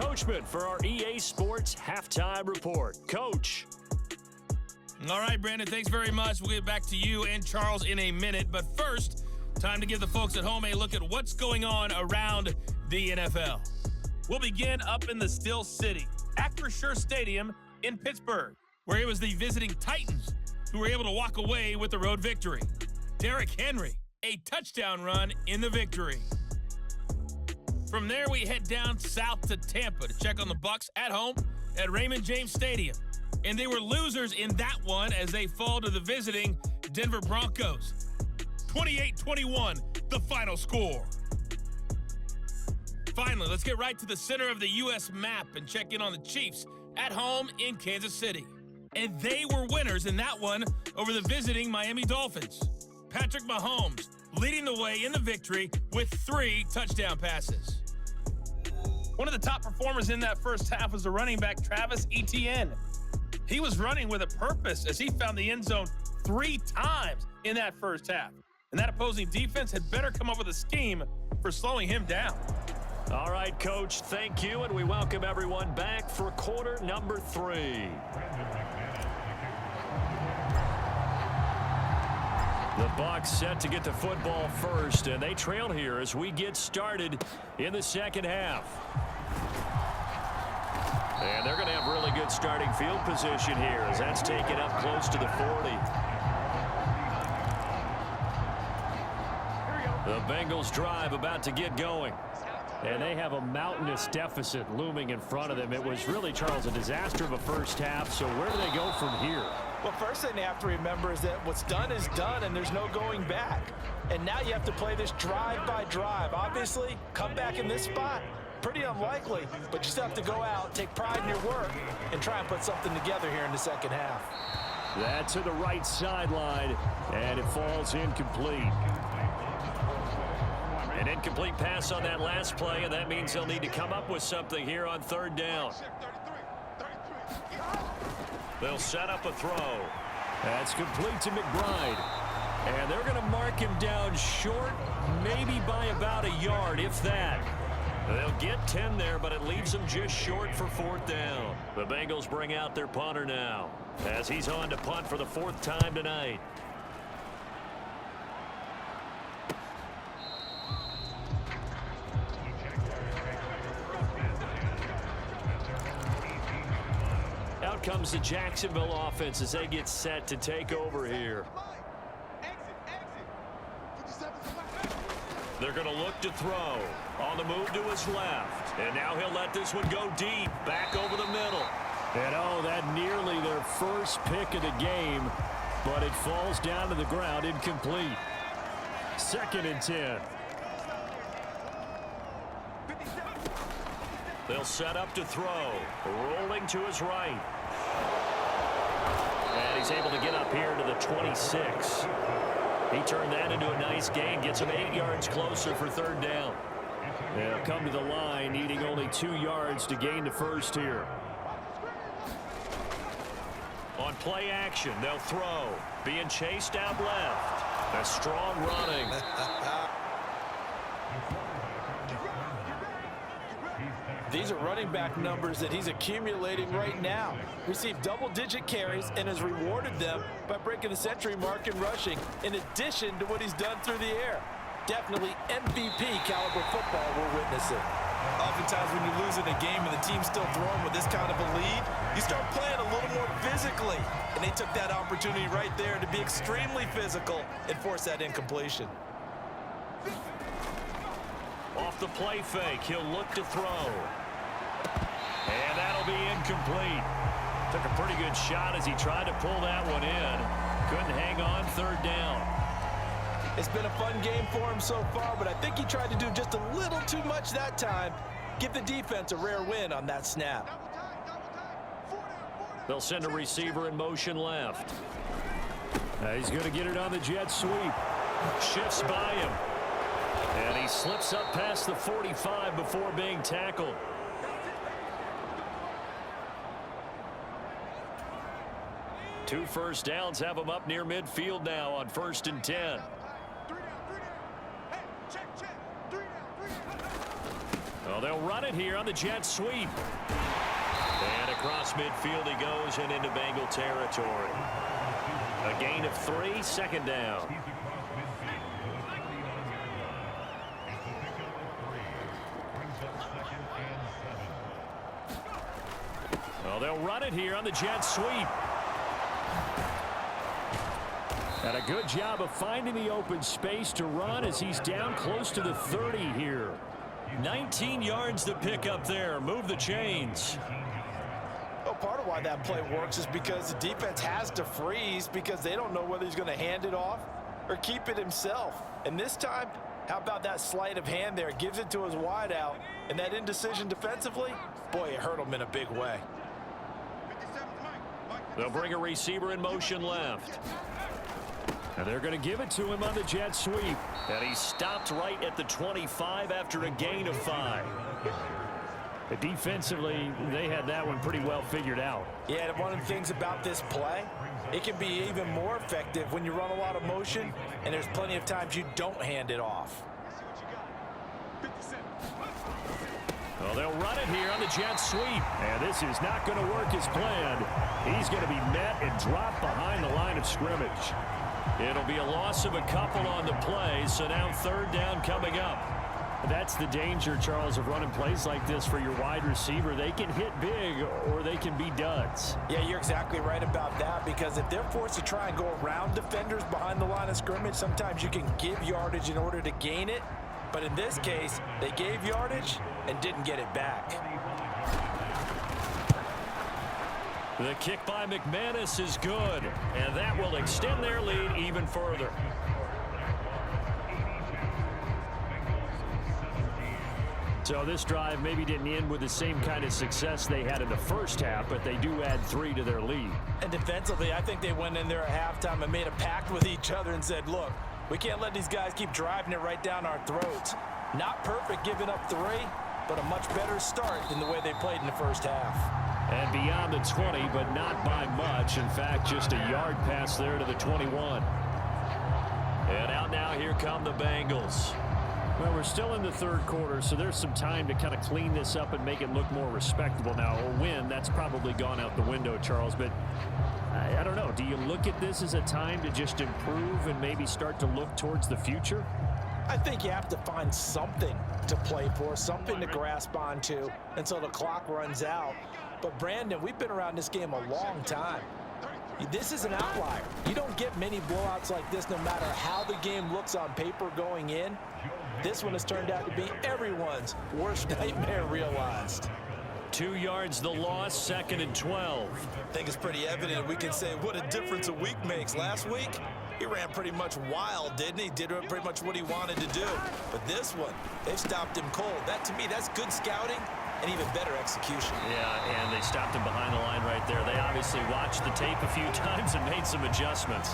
Coachman for our EA Sports Halftime Report. Coach. All right, Brandon, thanks very much. We'll get back to you and Charles in a minute. But first, time to give the folks at home a look at what's going on around the NFL. We'll begin up in the Steel City, Acrisure Stadium in Pittsburgh, where it was the visiting Titans who were able to walk away with the road victory. Derrick Henry, a touchdown run in the victory. From there, we head down south to Tampa to check on the Bucs at home at Raymond James Stadium. And they were losers in that one as they fall to the visiting Denver Broncos. 28-21, the final score. Finally, let's get right to the center of the U.S. map and check in on the Chiefs at home in Kansas City. And they were winners in that one over the visiting Miami Dolphins. Patrick Mahomes leading the way in the victory with 3 touchdown passes. One of the top performers in that first half was the running back Travis Etienne. He was running with a purpose as he found the end zone 3 times in that first half. And that opposing defense had better come up with a scheme for slowing him down. All right, Coach, thank you, and we welcome everyone back for quarter number 3. The Bucs set to get the football first, and they trail here as we get started in the second half. And they're going to have really good starting field position here as that's taken up close to the 40. The Bengals drive about to get going. And they have a mountainous deficit looming in front of them. It was really, Charles, a disaster of a first half. So where do they go from here? Well, first thing they have to remember is that what's done is done, and there's no going back. And now you have to play this drive by drive. Obviously, come back in this spot. Pretty unlikely, but you still have to go out, take pride in your work, and try and put something together here in the second half. That's to the right sideline, and it falls incomplete. An incomplete pass on that last play, and that means they'll need to come up with something here on third down. They'll set up a throw. That's complete to McBride. And they're going to mark him down short, maybe by about a yard, if that. They'll get 10 there, but it leaves them just short for fourth down. The Bengals bring out their punter now as he's on to punt for the 4th time tonight. Out comes the Jacksonville offense as they get set to take over here. They're going to look to throw. On the move to his left. And now he'll let this one go deep. Back over the middle. And oh, that nearly their first pick of the game. But it falls down to the ground incomplete. 2nd and 10. They'll set up to throw. Rolling to his right. And he's able to get up here to the 26. He turned that into a nice gain. Gets him 8 yards closer for 3rd down. They'll come to the line, needing only 2 yards to gain the first here. On play action, they'll throw. Being chased out left. A strong running. These are running back numbers that he's accumulating right now. Received double-digit carries and has rewarded them by breaking the century mark in rushing, in addition to what he's done through the air. Definitely MVP caliber football we're witnessing. Oftentimes when you lose in a game and the team's still throwing with this kind of a lead, you start playing a little more physically. And they took that opportunity right there to be extremely physical and force that incompletion. Off the play fake, he'll look to throw. And that'll be incomplete. Took a pretty good shot as he tried to pull that one in. Couldn't hang on 3rd down. It's been a fun game for him so far, but I think he tried to do just a little too much that time. Give the defense a rare win on that snap. They'll send a receiver in motion left. He's going to get it on the jet sweep. Shifts by him. And he slips up past the 45 before being tackled. Two first downs have him up near midfield now on 1st and 10. Well, they'll run it here on the jet sweep. And across midfield he goes and into Bengal territory. A gain of 3, second down. Well, they'll run it here on the jet sweep. And a good job of finding the open space to run as he's down close to the 30 here. 19 yards to pick up there. Move the chains. Well, part of why that play works is because the defense has to freeze because they don't know whether he's going to hand it off or keep it himself. And this time, how about that sleight of hand there? Gives it to his wideout. And that indecision defensively, boy, it hurt him in a big way. They'll bring a receiver in motion left. And they're going to give it to him on the jet sweep. And he stopped right at the 25 after a gain of 5. Defensively, they had that one pretty well figured out. Yeah, and one of the things about this play, it can be even more effective when you run a lot of motion, and there's plenty of times you don't hand it off. Well, they'll run it here on the jet sweep. And this is not going to work as planned. He's going to be met and dropped behind the line of scrimmage. It'll be a loss of a couple on the play, so now third down coming up. That's the danger, Charles, of running plays like this for your wide receiver. They can hit big or they can be duds. Yeah, you're exactly right about that, because if they're forced to try and go around defenders behind the line of scrimmage, sometimes you can give yardage in order to gain it. But in this case, they gave yardage and didn't get it back. The kick by McManus is good, and that will extend their lead even further. So this drive maybe didn't end with the same kind of success they had in the first half, but they do add 3 to their lead. And defensively, I think they went in there at halftime and made a pact with each other and said, look, we can't let these guys keep driving it right down our throats. Not perfect giving up 3, but a much better start than the way they played in the first half. And beyond the 20, but not by much. In fact, just a yard pass there to the 21. And out now, here come the Bengals. Well, we're still in the third quarter, so there's some time to kind of clean this up and make it look more respectable. Now, a win, that's probably gone out the window, Charles, but I don't know. Do you look at this as a time to just improve and maybe start to look towards the future? I think you have to find something to play for, something to grasp onto until the clock runs out. But, Brandon, we've been around this game a long time. This is an outlier. You don't get many blowouts like this no matter how the game looks on paper going in. This one has turned out to be everyone's worst nightmare realized. 2 yards the loss, 2nd and 12. I think it's pretty evident we can say what a difference a week makes. Last week, he ran pretty much wild, didn't he? Did pretty much what he wanted to do. But this one, they stopped him cold. That, to me, that's good scouting and even better execution. Yeah, and they stopped him behind the line right there. They obviously watched the tape a few times and made some adjustments.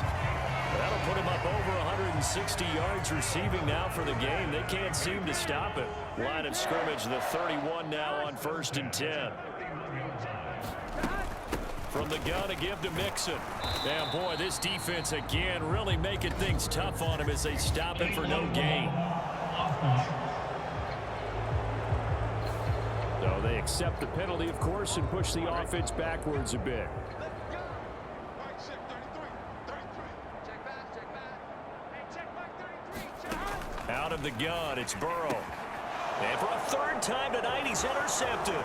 That'll put him up over 160 yards receiving now for the game. They can't seem to stop it. Line of scrimmage, the 31 now on 1st and 10. From the gun, a give to Mixon. And boy, this defense again really making things tough on him as they stop him for no gain. So they accept the penalty, of course, and push the offense backwards a bit. Out of the gun, it's Burrow. And for a 3rd time tonight, he's intercepted.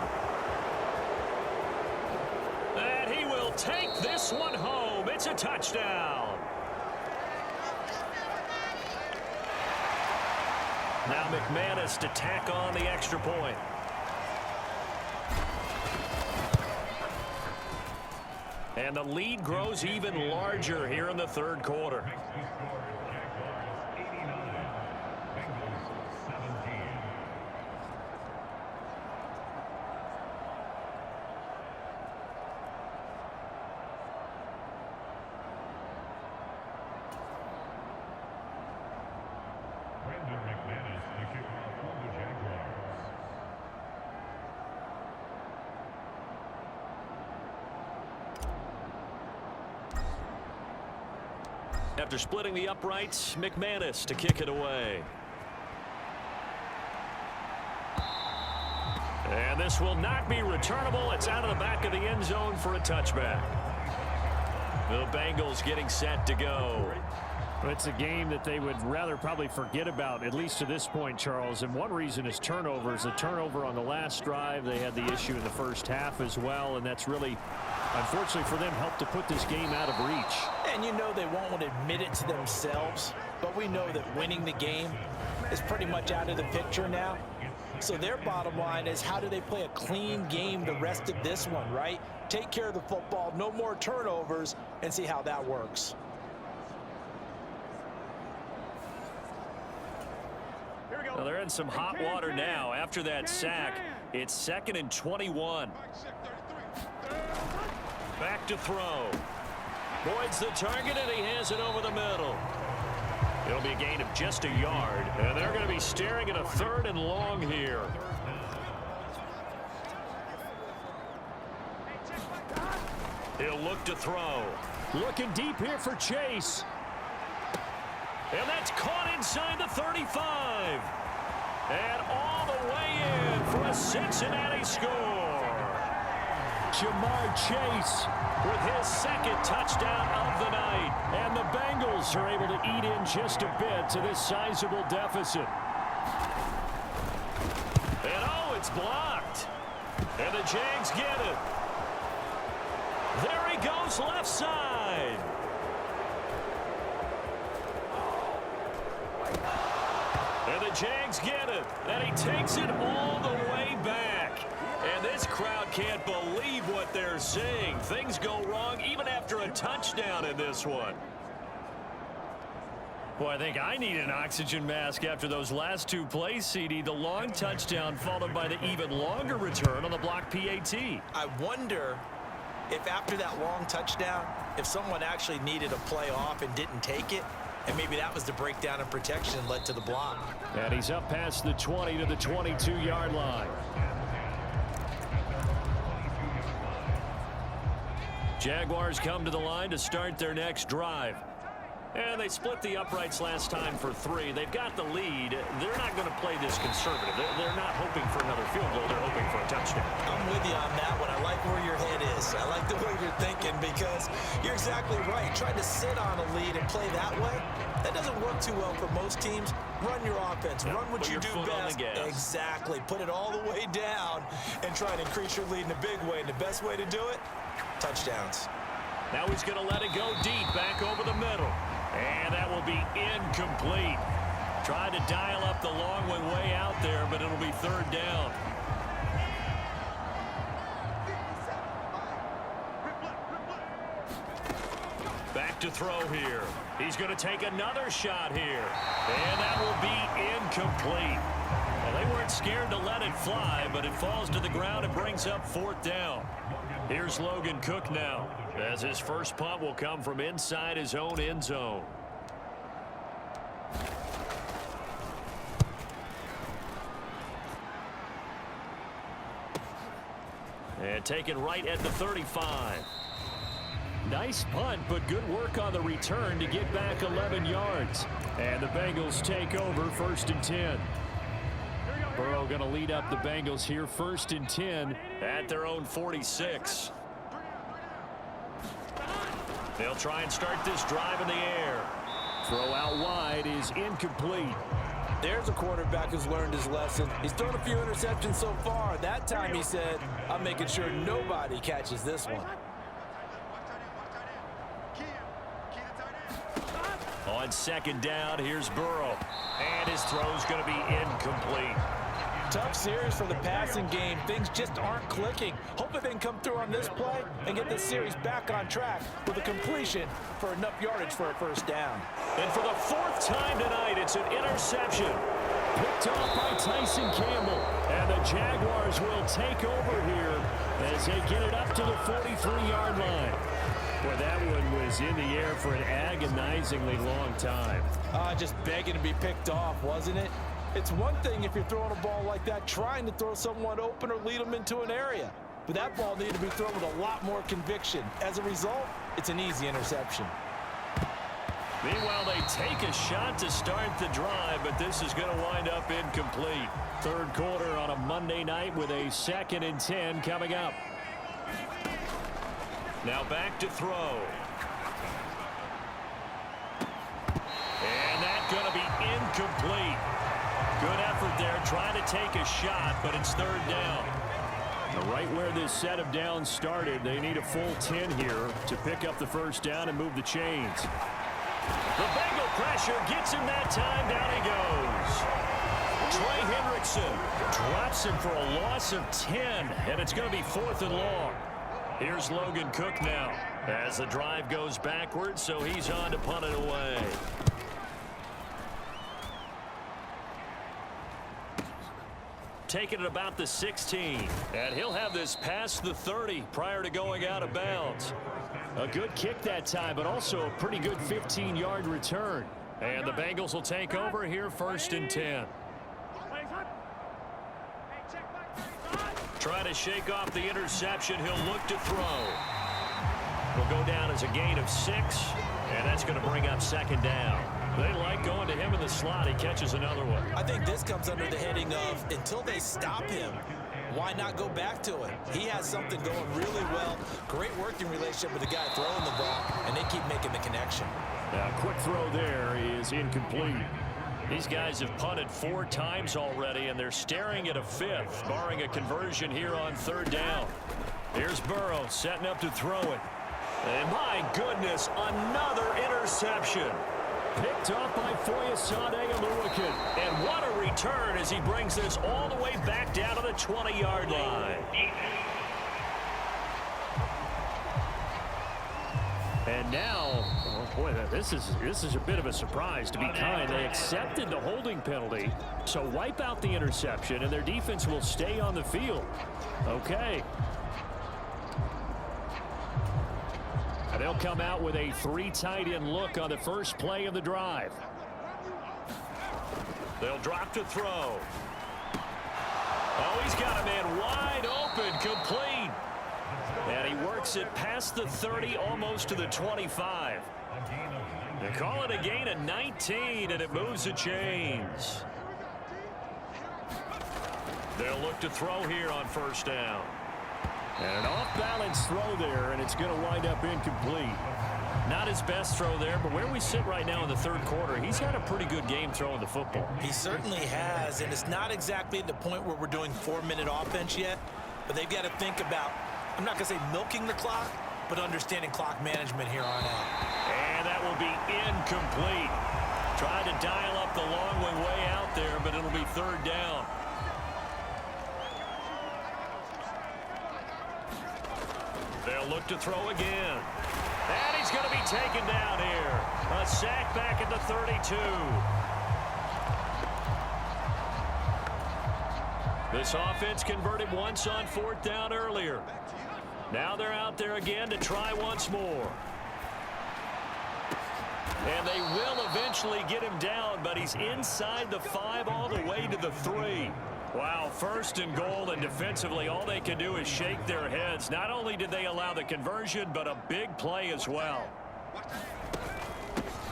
And he will take this one home. It's a touchdown. Now McManus to tack on the extra point. And the lead grows even larger here in the 3rd quarter. After splitting the uprights, McManus to kick it away. And this will not be returnable. It's out of the back of the end zone for a touchback. The Bengals getting set to go. It's a game that they would rather probably forget about, at least to this point, Charles. And one reason is turnovers. The turnover on the last drive, they had the issue in the first half as well. And that's really, unfortunately for them, helped to put this game out of reach. And you know they won't want to admit it to themselves, but we know that winning the game is pretty much out of the picture now. So their bottom line is, how do they play a clean game the rest of this one, right? Take care of the football, no more turnovers, and see how that works. Well, they're in some hot water now. After that sack, it's 2nd and 21. Back to throw. Boyd's the target, and he has it over the middle. It'll be a gain of just a yard, and they're going to be staring at a 3rd and long here. He'll look to throw. Looking deep here for Chase. And that's caught inside the 35. And all the way in for a Cincinnati score. Jamar Chase With his 2nd touchdown of the night. And the Bengals are able to eat in just a bit to this sizable deficit. And oh, it's blocked. And the Jags get it. There he goes left side. And the Jags get it. And he takes it all the way back. And this crowd can't believe what they're seeing. Things go wrong even after a touchdown in this one. Boy, I think I need an oxygen mask after those last 2 plays, CD. The long touchdown followed by the even longer return on the block PAT. I wonder if after that long touchdown, if someone actually needed a play off and didn't take it, and maybe that was the breakdown in protection and led to the block. And he's up past the 20 to the 22-yard line. Jaguars come to the line to start their next drive. And they split the uprights last time for 3. They've got the lead. They're not going to play this conservative. They're not hoping for another field goal. They're hoping for a touchdown. I'm with you on that one. I like where your head is. I like the way you're thinking, because you're exactly right. Trying to sit on a lead and play that way, that doesn't work too well for most teams. Run your offense. Run what you do best. Exactly. Put it all the way down and try to increase your lead in a big way. And the best way to do it, touchdowns. Now he's going to let it go deep back over the middle. And that will be incomplete. Tried to dial up the long one way out there, but it'll be 3rd down. Back to throw here. He's going to take another shot here. And that will be incomplete. Well, they weren't scared to let it fly, but it falls to the ground and brings up 4th down. Here's Logan Cook now, as his first punt will come from inside his own end zone. And taken right at the 35. Nice punt, but good work on the return to get back 11 yards. And the Bengals take over 1st and 10. Burrow going to lead up the Bengals here, 1st and 10. At their own 46. They'll try and start this drive in the air. Throw out wide is incomplete. There's a quarterback who's learned his lesson. He's thrown a few interceptions so far. That time he said, I'm making sure nobody catches this one. On 2nd down, here's Burrow. And his throw's going to be incomplete. Tough series for the passing game. Things just aren't clicking. Hopefully they can come through on this play and get this series back on track with a completion for enough yardage for a 1st down. And for the 4th time tonight, it's an interception. Picked off by Tyson Campbell. And the Jaguars will take over here as they get it up to the 43-yard line. Boy, that one was in the air for an agonizingly long time. Just begging to be picked off, wasn't it? It's one thing if you're throwing a ball like that, trying to throw someone open or lead them into an area. But that ball needed to be thrown with a lot more conviction. As a result, it's an easy interception. Meanwhile, they take a shot to start the drive, but this is going to wind up incomplete. Third quarter on a Monday night with a 2nd and 10 coming up. Now back to throw. And that's going to be incomplete. Good effort there trying to take a shot, but it's 3rd down. Right where this set of downs started, they need a full 10 here to pick up the 1st down and move the chains. The Bengal pressure gets him that time. Down he goes. Trey Hendrickson drops him for a loss of 10, and it's going to be 4th and long. Here's Logan Cook now as the drive goes backwards, so he's on to punt it away. Taking it about the 16, and he'll have this past the 30 prior to going out of bounds. A good kick that time, but also a pretty good 15-yard return. And the Bengals will take over here 1st and 10. Try to shake off the interception. He'll look to throw. Will go down as a gain of 6, and that's going to bring up 2nd down. They like going to him in the slot. He catches another one. I think this comes under the heading of until they stop him, why not go back to it? He has something going really well. Great working relationship with the guy throwing the ball, and they keep making the connection. Now, quick throw there is incomplete. These guys have punted 4 times already, and they're staring at a 5th, barring a conversion here on 3rd down. Here's Burrow setting up to throw it. And my goodness, another interception. Picked off by Foyesade Oluwakan. And what a return as he brings this all the way back down to the 20-yard line. And now, oh boy, this is a bit of a surprise, to be kind. They accepted the holding penalty, so wipe out the interception, and their defense will stay on the field. Okay. And they'll come out with a 3 tight end look on the first play of the drive. They'll drop to throw. Oh, he's got a man wide open, complete. And he works it past the 30, almost to the 25. They call it a gain of 19, and it moves the chains. They'll look to throw here on 1st down. And an off-balance throw there, and it's going to wind up incomplete. Not his best throw there, but where we sit right now in the 3rd quarter, he's had a pretty good game throwing the football. He certainly has, and it's not exactly at the point where we're doing 4-minute offense yet, but they've got to think about, I'm not going to say milking the clock, but understanding clock management here on out. And that will be incomplete. Tried to dial up the long way out there, but it'll be 3rd down. They'll look to throw again. And he's going to be taken down here. A sack back at the 32. This offense converted once on 4th down earlier. Now they're out there again to try once more. And they will eventually get him down, but he's inside the 5 all the way to the 3. Wow, 1st and goal, and defensively all they can do is shake their heads. Not only did they allow the conversion, but a big play as well.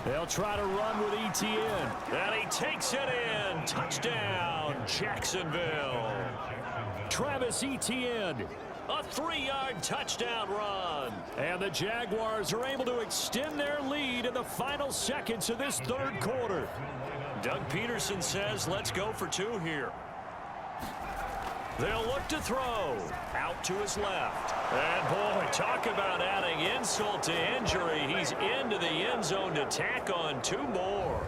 They'll try to run with Etienne. And he takes it in. Touchdown, Jacksonville. Travis Etienne. A 3-yard touchdown run. And the Jaguars are able to extend their lead in the final seconds of this 3rd quarter. Doug Peterson says, let's go for 2 here. They'll look to throw. Out to his left. And boy, talk about adding insult to injury. He's into the end zone to tack on 2 more.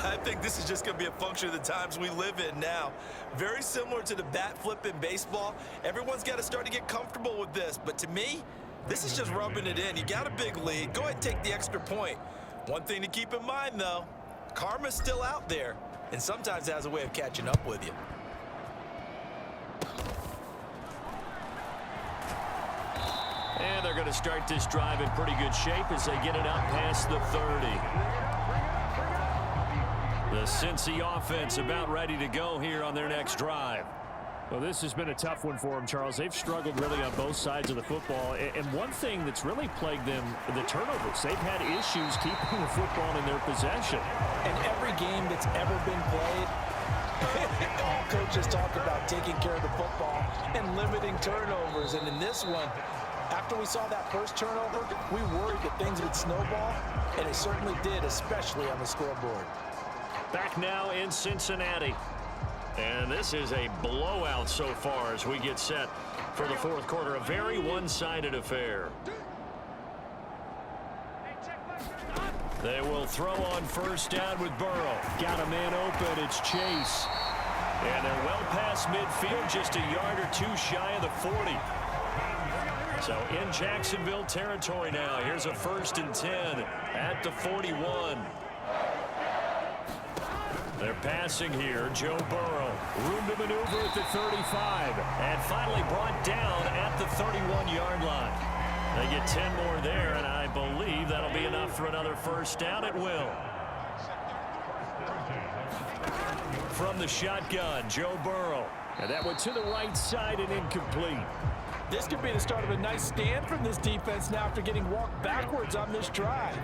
I think this is just going to be a function of the times we live in now. Very similar to the bat flip in baseball. Everyone's got to start to get comfortable with this. But to me, this is just rubbing it in. You got a big lead. Go ahead and take the extra point. One thing to keep in mind, though, karma's still out there, and sometimes has a way of catching up with you. And they're going to start this drive in pretty good shape as they get it up past the 30. The Cincy offense about ready to go here on their next drive. Well, this has been a tough one for them, Charles. They've struggled really on both sides of the football. And one thing that's really plagued them, the turnovers. They've had issues keeping the football in their possession. In every game that's ever been played, all coaches talk about taking care of the football and limiting turnovers. And in this one, after we saw that first turnover, we worried that things would snowball, and it certainly did, especially on the scoreboard. Back now in Cincinnati. And this is a blowout so far as we get set for the fourth quarter. A very one-sided affair. They will throw on first down with Burrow. Got a man open. It's Chase. And they're well past midfield, just a yard or two shy of the 40. So in Jacksonville territory now. Here's a 1st and 10 at the 41. They're passing here. Joe Burrow. Room to maneuver at the 35. And finally brought down at the 31-yard line. They get 10 more there, and I believe that'll be enough for another first down. It will. From the shotgun, Joe Burrow. And that went to the right side and incomplete. This could be the start of a nice stand from this defense now after getting walked backwards on this drive.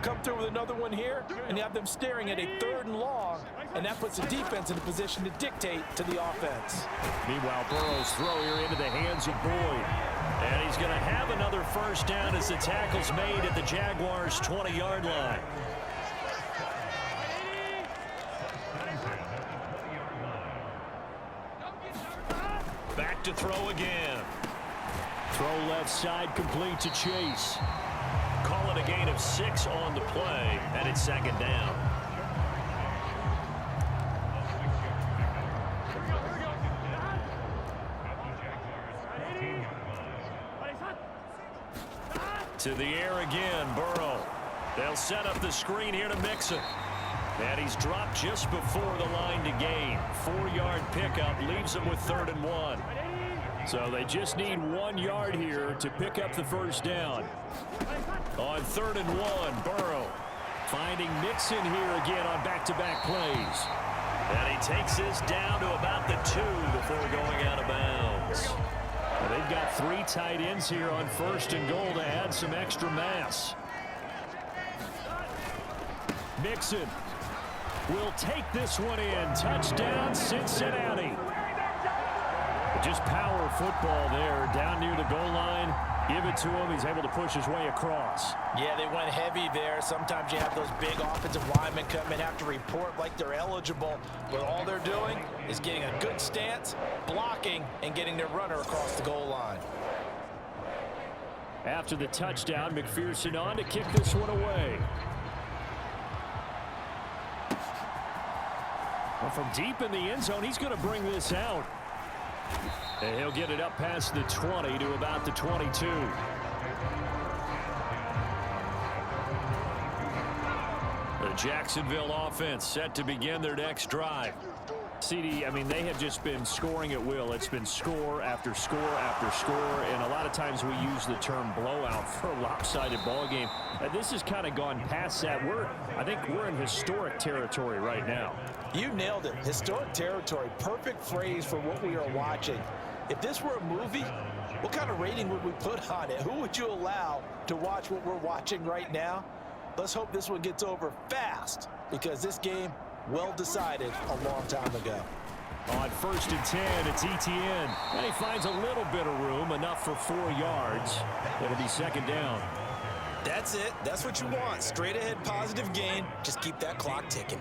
Come through with another one here, and you have them staring at a 3rd and long, and that puts the defense in a position to dictate to the offense. Meanwhile, Burrow's throw here into the hands of Boyd. And he's going to have another first down as the tackle's made at the Jaguars' 20-yard line. Back to throw again. Throw left side complete to Chase. Call it a gain of 6 on the play, and it's 2nd down. To the air again, Burrow. They'll set up the screen here to Mixon. And he's dropped just before the line to gain. 4-yard pickup leaves him with 3rd and 1. So they just need 1 yard here to pick up the first down. On 3rd and 1, Burrow finding Mixon here again on back-to-back plays. And he takes this down to about the 2 before going out of bounds. Well, they've got 3 tight ends here on 1st and goal to add some extra mass. Mixon will take this one in. Touchdown, Cincinnati. Just power football there down near the goal line. Give it to him. He's able to push his way across. Yeah, they went heavy there. Sometimes you have those big offensive linemen come and have to report like they're eligible. But all they're doing is getting a good stance, blocking, and getting their runner across the goal line. After the touchdown, McPherson on to kick this one away. Well, from deep in the end zone, he's going to bring this out. And he'll get it up past the 20 to about the 22. The Jacksonville offense set to begin their next drive. CD, I mean, they have just been scoring at will. It's been score after score after score, and a lot of times we use the term blowout for a lopsided ball game. This has kind of gone past that. I think we're in historic territory right now. You nailed it. Historic territory. Perfect phrase for what we are watching. If this were a movie, what kind of rating would we put on it? Who would you allow to watch what we're watching right now? Let's hope this one gets over fast, because this game, well decided a long time ago. On 1st and 10, it's Etienne. And he finds a little bit of room, enough for 4 yards. It'll be 2nd down. That's it. That's what you want. Straight ahead positive gain. Just keep that clock ticking.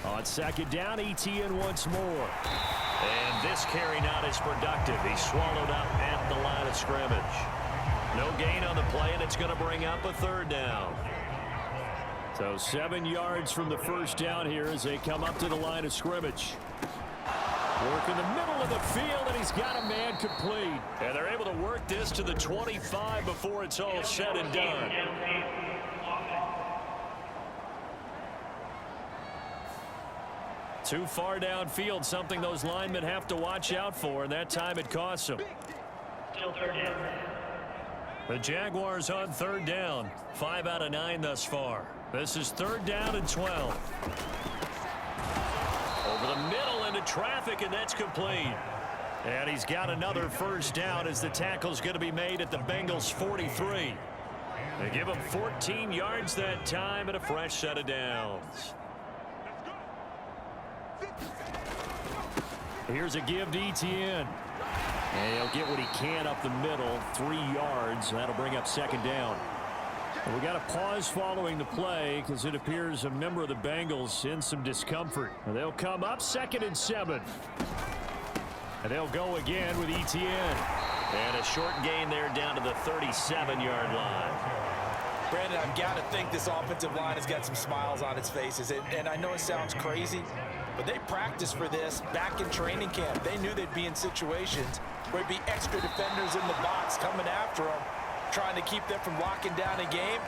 On 2nd down, Etienne once more. And this carry not as productive. He's swallowed up at the line of scrimmage. No gain on the play, and it's going to bring up a 3rd down. So 7 yards from the first down here as they come up to the line of scrimmage. Work in the middle of the field, and he's got a man complete. And they're able to work this to the 25 before it's all said and done. Too far downfield, something those linemen have to watch out for, and that time it costs them. Still 3rd down. The Jaguars on 3rd down. 5 out of 9 thus far. This is 3rd down and 12. Over the middle into traffic, and that's complete. And he's got another first down as the tackle's going to be made at the Bengals 43. They give him 14 yards that time and a fresh set of downs. Here's a give to Etienne. And he'll get what he can up the middle, 3 yards. That'll bring up 2nd down. And we got a pause following the play because it appears a member of the Bengals in some discomfort. And they'll come up 2nd and 7. And they'll go again with Etienne. And a short gain there down to the 37-yard line. Brandon, I've got to think this offensive line has got some smiles on its faces. And I know it sounds crazy, but they practiced for this back in training camp. They knew they'd be in situations where there'd be extra defenders in the box coming after them, trying to keep them from locking down a game.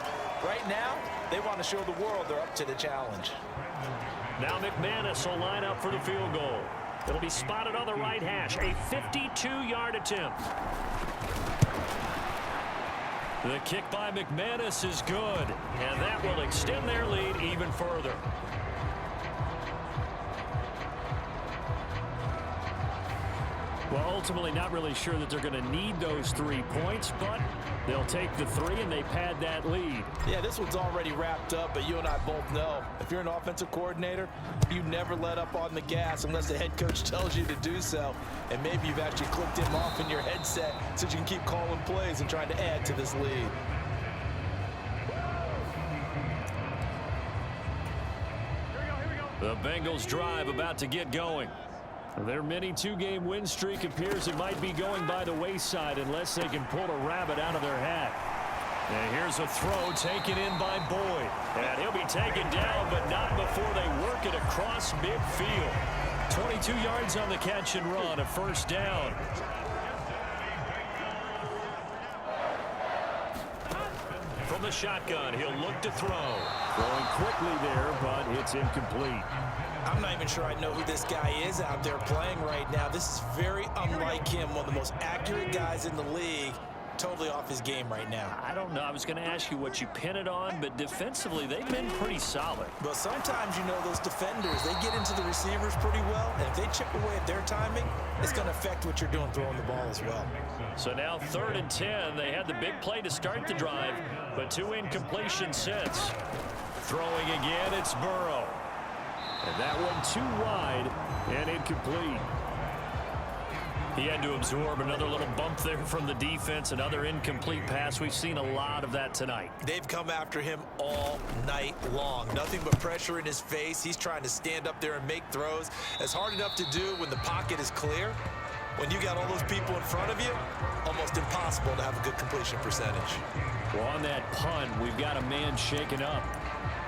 Right now, they want to show the world they're up to the challenge. Now McManus will line up for the field goal. It'll be spotted on the right hash. A 52-yard attempt. The kick by McManus is good, and that will extend their lead even further. Well, ultimately not really sure that they're going to need those 3 points, but they'll take the 3 and they pad that lead. Yeah, this one's already wrapped up, but you and I both know if you're an offensive coordinator, you never let up on the gas unless the head coach tells you to do so. And maybe you've actually clicked him off in your headset so you can keep calling plays and trying to add to this lead. The Bengals drive about to get going. Their mini 2-game win streak appears it might be going by the wayside unless they can pull a rabbit out of their hat. And here's a throw taken in by Boyd. And he'll be taken down, but not before they work it across midfield. 22 yards on the catch and run, a first down. From the shotgun, he'll look to throw. Throwing quickly there, but it's incomplete. I'm not even sure I know who this guy is out there playing right now. This is very unlike him, one of the most accurate guys in the league. Totally off his game right now. I don't know. I was going to ask you what you pin it on, but defensively, they've been pretty solid. But sometimes, you know, those defenders, they get into the receivers pretty well, and if they chip away at their timing, it's going to affect what you're doing throwing the ball as well. So now 3rd and 10. They had the big play to start the drive, but 2 incompletions since. Throwing again, it's Burrow. And that one too wide and incomplete. He had to absorb another little bump there from the defense, another incomplete pass. We've seen a lot of that tonight. They've come after him all night long. Nothing but pressure in his face. He's trying to stand up there and make throws. It's hard enough to do when the pocket is clear. When you got all those people in front of you, almost impossible to have a good completion percentage. Well, on that punt, we've got a man shaken up.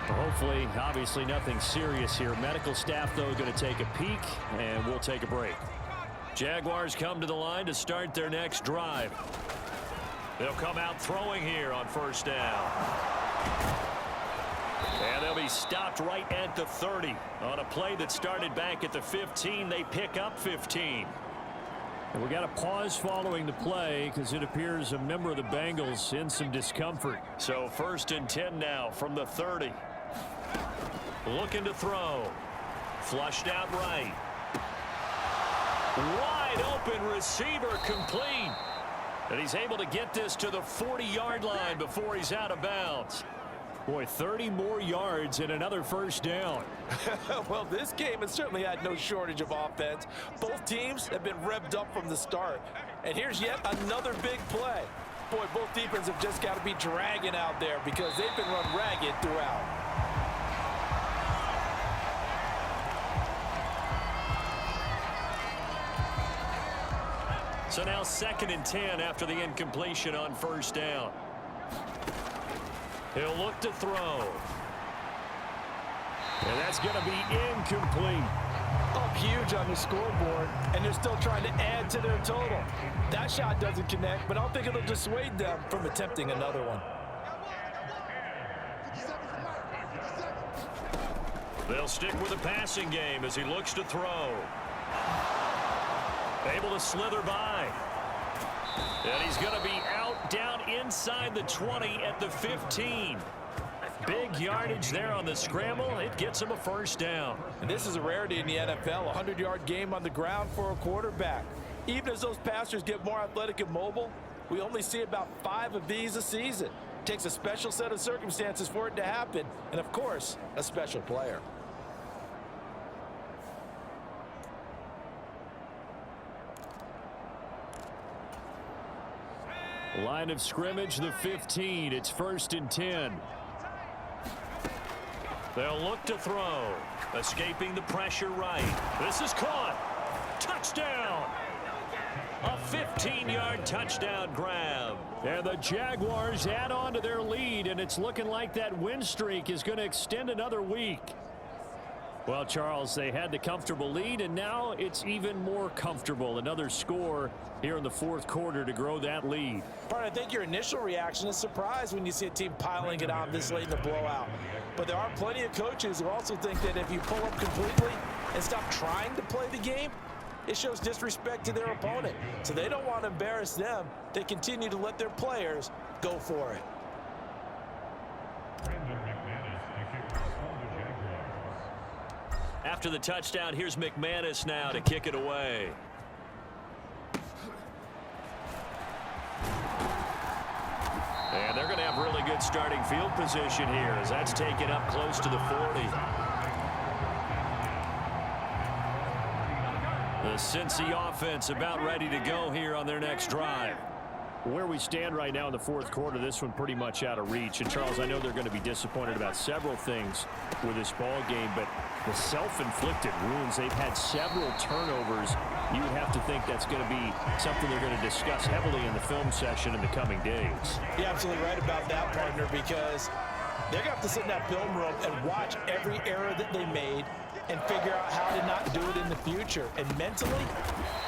Hopefully, obviously nothing serious here. Medical staff, though, going to take a peek, and we'll take a break. Jaguars come to the line to start their next drive. They'll come out throwing here on first down. And they'll be stopped right at the 30. On a play that started back at the 15, they pick up 15. And we got a pause following the play because it appears a member of the Bengals in some discomfort. So 1st and 10 now from the 30. Looking to throw. Flushed out right. Wide open receiver complete. And he's able to get this to the 40-yard line before he's out of bounds. Boy, 30 more yards and another first down. Well, this game has certainly had no shortage of offense. Both teams have been revved up from the start. And here's yet another big play. Boy, both defenses have just got to be dragging out there because they've been run ragged throughout. So now 2nd and 10 after the incompletion on first down. He'll look to throw. And that's going to be incomplete. Up huge on the scoreboard, and they're still trying to add to their total. That shot doesn't connect, but I don't think it'll dissuade them from attempting another one. They'll stick with the passing game as he looks to throw. Able to slither by. And he's going to be out down inside the 20 at the 15. Big yardage there on the scramble. It gets him a first down. And this is a rarity in the NFL, a 100-yard game on the ground for a quarterback. Even as those passers get more athletic and mobile, we only see about 5 of these a season. It takes a special set of circumstances for it to happen, and of course, a special player. Line of scrimmage, the 15. It's 1st and 10. They'll look to throw. Escaping the pressure right. This is caught. Touchdown. A 15-yard touchdown grab. And the Jaguars add on to their lead, and it's looking like that win streak is going to extend another week. Well, Charles, they had the comfortable lead, and now it's even more comfortable. Another score here in the 4th quarter to grow that lead. Part, I think your initial reaction is surprise when you see a team piling it on this late in the blowout. But there are plenty of coaches who also think that if you pull up completely and stop trying to play the game, it shows disrespect to their opponent. So they don't want to embarrass them. They continue to let their players go for it. After the touchdown, here's McManus now to kick it away. And they're going to have really good starting field position here as that's taken up close to the 40. The Cincy offense about ready to go here on their next drive. Where we stand right now in the 4th quarter, this one pretty much out of reach. And, Charles, I know they're going to be disappointed about several things with this ball game, but the self-inflicted wounds, they've had several turnovers. You would have to think that's going to be something they're going to discuss heavily in the film session in the coming days. You're absolutely right about that, partner, because they're going to have to sit in that film room and watch every error that they made and figure out how to not do it in the future. And mentally,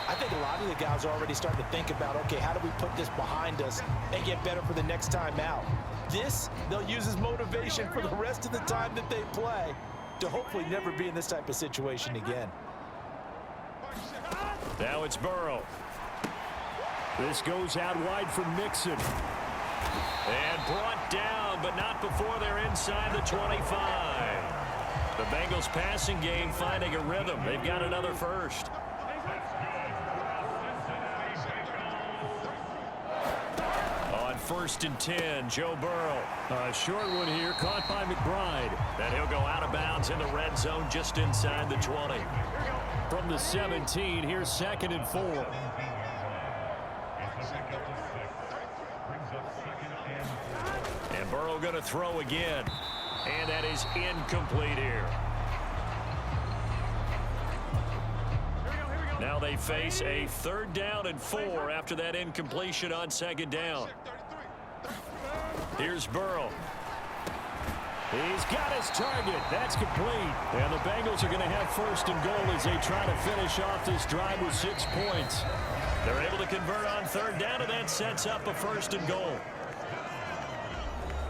I think a lot of the guys are already starting to think about, okay, how do we put this behind us and get better for the next time out? This, they'll use as motivation for the rest of the time that they play to hopefully never be in this type of situation again. Now it's Burrow. This goes out wide for Mixon. And brought down, but not before they're inside the 25. The Bengals passing game finding a rhythm. They've got another first. On 1st and 10, Joe Burrow. A short one here, caught by McBride. Then he'll go out of bounds in the red zone just inside the 20. From the 17, here's 2nd and 4. And Burrow going to throw again. And that is incomplete here. Now they face a 3rd down and 4 after that incompletion on 2nd down. Here's Burrow. He's got his target. That's complete. And the Bengals are going to have 1st and goal as they try to finish off this drive with 6 points. They're able to convert on 3rd down, and that sets up a 1st and goal.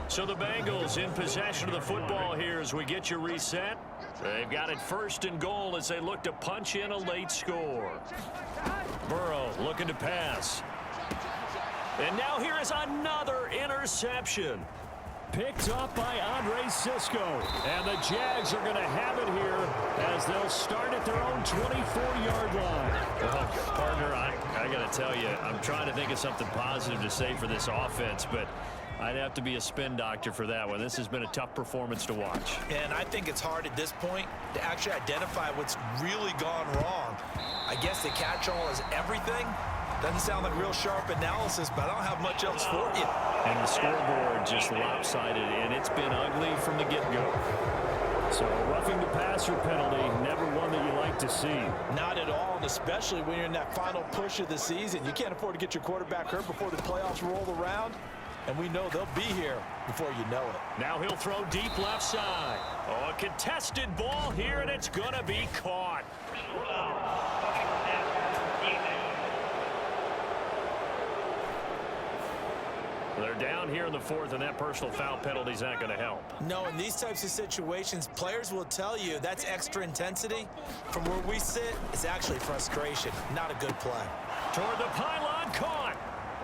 So the Bengals in possession of the football here as we get you reset. They've got it 1st and goal as they look to punch in a late score. Burrow looking to pass. And now here is another interception. Picked up by Andre Cisco. And the Jags are going to have it here as they'll start at their own 24-yard line. Well, partner, I got to tell you, I'm trying to think of something positive to say for this offense, but I'd have to be a spin doctor for that one. This has been a tough performance to watch. And I think it's hard at this point to actually identify what's really gone wrong. I guess the catch-all is everything. Doesn't sound like real sharp analysis, but I don't have much else for you. And the scoreboard just lopsided, and it's been ugly from the get-go. So a roughing the passer penalty, never one that you like to see. Not at all, and especially when you're in that final push of the season. You can't afford to get your quarterback hurt before the playoffs roll around. And we know they'll be here before you know it. Now he'll throw deep left side. Oh, a contested ball here, and it's going to be caught. They're down here in the 4th, and that personal foul penalty's not going to help. No, in these types of situations, players will tell you that's extra intensity. From where we sit, it's actually frustration, not a good play. Toward the pylon, caught.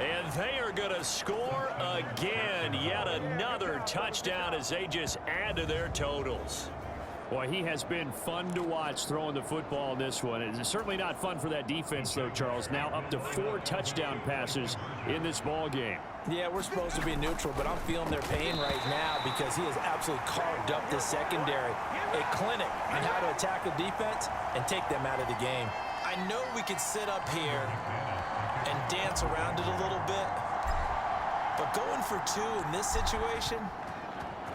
And they are going to score again. Yet another touchdown as they just add to their totals. Boy, he has been fun to watch throwing the football in this one. It's certainly not fun for that defense, though, Charles. Now up to 4 touchdown passes in this ball game. Yeah, we're supposed to be neutral, but I'm feeling their pain right now because he has absolutely carved up this secondary. A clinic on how to attack the defense and take them out of the game. I know we could sit up here and dance around it a little bit, but going for 2 in this situation,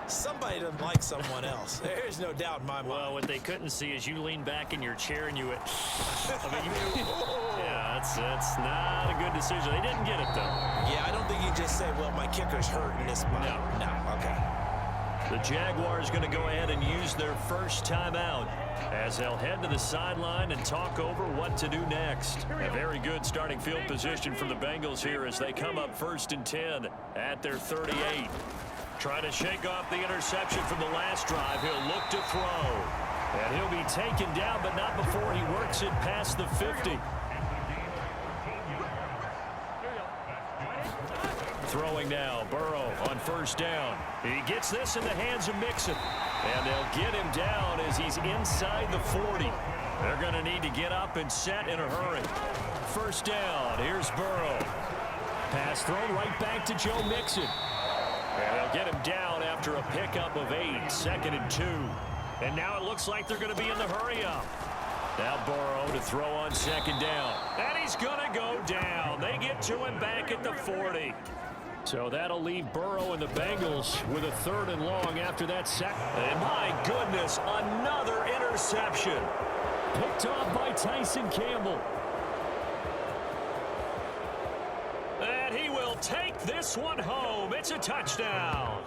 somebody doesn't like someone else. There's no doubt in my mind. Well, what they couldn't see is you lean back in your chair and you went, yeah, that's not a good decision. They didn't get it, though. Yeah, I don't think you just say, well, my kicker's hurting this month. No, okay. The Jaguars going to go ahead and use their first timeout as they'll head to the sideline and talk over what to do next. A very good starting field position for the Bengals here as they come up 1st and 10 at their 38. Trying to shake off the interception from the last drive. He'll look to throw. And he'll be taken down, but not before he works it past the 50. Throwing now, Burrow on 1st down. He gets this in the hands of Mixon. And they'll get him down as he's inside the 40. They're going to need to get up and set in a hurry. 1st down, here's Burrow. Pass thrown right back to Joe Mixon. And they'll get him down after a pickup of 8, 2nd and 2. And now it looks like they're going to be in the hurry up. Now Burrow to throw on 2nd down. And he's going to go down. They get to him back at the 40. So that'll leave Burrow and the Bengals with a 3rd and long after that sack. And my goodness, another interception. Picked off by Tyson Campbell. And he will take this one home. It's a touchdown.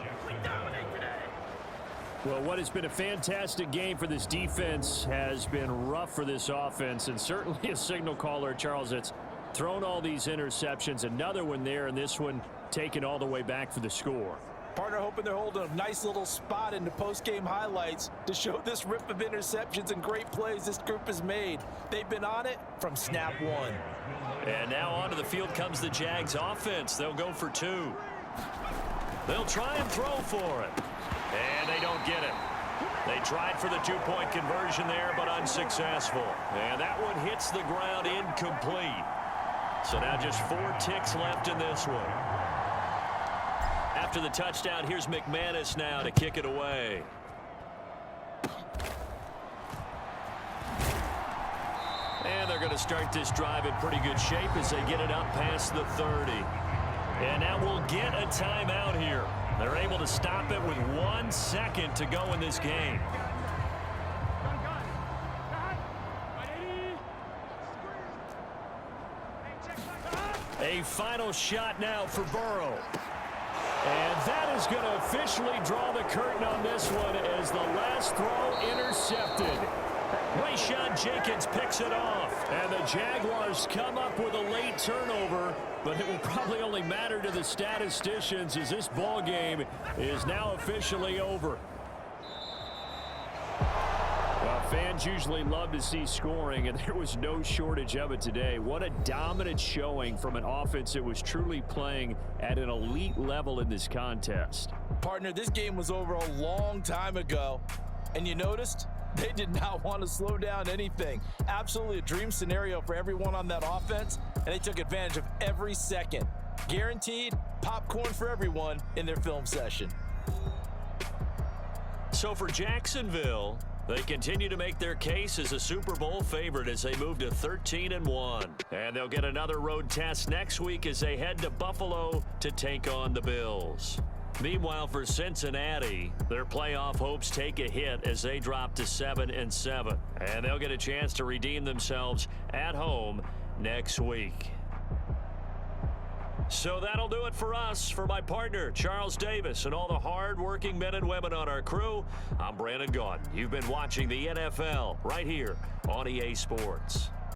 Well, what has been a fantastic game for this defense has been rough for this offense, and certainly a signal caller, Charles, that's thrown all these interceptions. Another one there, and this one taken all the way back for the score. Partner hoping they're holding a nice little spot in the post-game highlights to show this rip of interceptions and great plays this group has made. They've been on it from snap 1. And now onto the field comes the Jags offense. They'll go for 2. They'll try and throw for it. And they don't get it. They tried for the 2-point conversion there, but unsuccessful. And that one hits the ground incomplete. So now just 4 ticks left in this one. After the touchdown, here's McManus now to kick it away. And they're going to start this drive in pretty good shape as they get it up past the 30. And now we'll get a timeout here. They're able to stop it with 1 second to go in this game. A final shot now for Burrow. And that is going to officially draw the curtain on this one as the last throw intercepted. Rayshawn Jenkins picks it off. And the Jaguars come up with a late turnover, but it will probably only matter to the statisticians as this ball game is now officially over. Well, fans usually love to see scoring, and there was no shortage of it today. What a dominant showing from an offense that was truly playing at an elite level in this contest. Partner, this game was over a long time ago, and you noticed they did not want to slow down anything. Absolutely a dream scenario for everyone on that offense, and they took advantage of every second. Guaranteed popcorn for everyone in their film session. So for Jacksonville, they continue to make their case as a Super Bowl favorite as they move to 13-1. And they'll get another road test next week as they head to Buffalo to take on the Bills. Meanwhile, for Cincinnati, their playoff hopes take a hit as they drop to 7-7. And they'll get a chance to redeem themselves at home next week. So that'll do it for us. For my partner, Charles Davis, and all the hard-working men and women on our crew, I'm Brandon Gaudin. You've been watching the NFL right here on EA Sports.